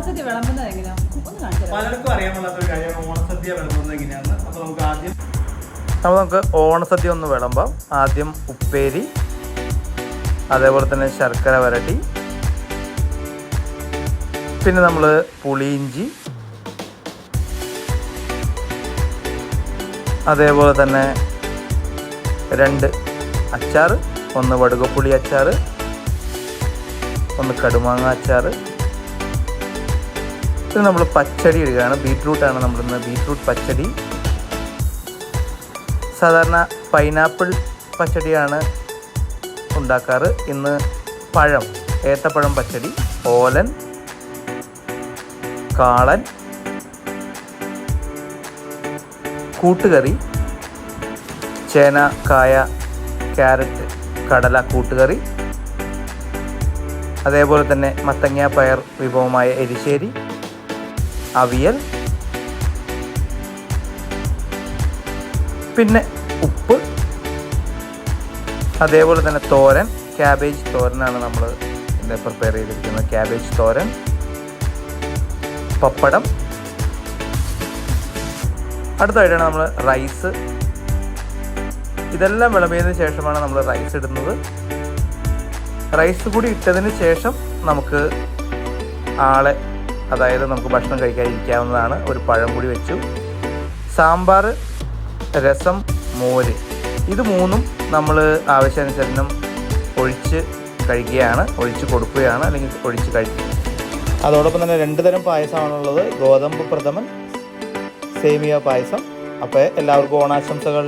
ഓണസദ്യ വിളമ്പുന്നത് എങ്ങനെയാണ് ഒന്ന് കാണിച്ചു. പലർക്കും അറിയാമുള്ളൊരു കാര്യമാണ് ഓണസദ്യ വിളമ്പുന്നത് എങ്ങനെയാണെന്ന്. അപ്പോൾ നമുക്ക് ഓണസദ്യ ഒന്ന് വിളമ്പാം. ആദ്യം ഉപ്പേരി, അതേപോലെ തന്നെ ശർക്കര വരട്ടി, പിന്നെ നമ്മൾ പുളിയിഞ്ചി, അതേപോലെ തന്നെ 2 അച്ചാർ, ഒന്ന് വടുകപ്പുളി അച്ചാർ, ഒന്ന് കടുമാങ്ങ അച്ചാർ, പിന്നെ നമ്മൾ പച്ചടി ഇടുകയാണ്. ബീറ്റ്റൂട്ടാണ് നമ്മളിന്ന് ബീറ്റ്റൂട്ട് പച്ചടി. സാധാരണ പൈനാപ്പിൾ പച്ചടിയാണ് ഉണ്ടാക്കാറ്. ഇന്ന് പഴം, ഏത്തപ്പഴം പച്ചടി, ഓലൻ, കാളൻ, കൂട്ടുകറി, ചേന, കായ, ക്യാരറ്റ്, കടല കൂട്ടുകറി, അതേപോലെ തന്നെ മത്തങ്ങ പയർ വിഭവമായ എരിശ്ശേരി, അവിയൽ, പിന്നെ ഉപ്പ്, അതേപോലെ തന്നെ തോരൻ, ക്യാബേജ് തോരനാണ് നമ്മൾ ഇവിടെ പ്രിപ്പയർ ചെയ്തിരിക്കുന്നത്. ക്യാബേജ് തോരൻ, പപ്പടം. അടുത്തായിട്ടാണ് നമ്മൾ റൈസ്. ഇതെല്ലാം വിളമ്പിയതിന് ശേഷമാണ് നമ്മൾ റൈസ് ഇടുന്നത്. റൈസ് കൂടി ഇട്ടതിന് ശേഷം നമുക്ക് ആളെ, അതായത് നമുക്ക് ഭക്ഷണം കഴിക്കാതിരിക്കാവുന്നതാണ്. ഒരു പഴം കൂടി വെച്ചു. സാമ്പാർ, രസം, മോര്, ഇത് 3ഉം നമ്മൾ ആവശ്യാനുസരണം ഒഴിച്ച് കഴിക്കുകയാണ്, ഒഴിച്ച് കൊടുക്കുകയാണ്, അല്ലെങ്കിൽ ഒഴിച്ച് കഴിക്കുക. അതോടൊപ്പം തന്നെ 2 തരം പായസമാണുള്ളത്. ഗോതമ്പ് പ്രഥമൻ, സേമിയ പായസം. അപ്പോൾ എല്ലാവർക്കും ഓണാശംസകൾ.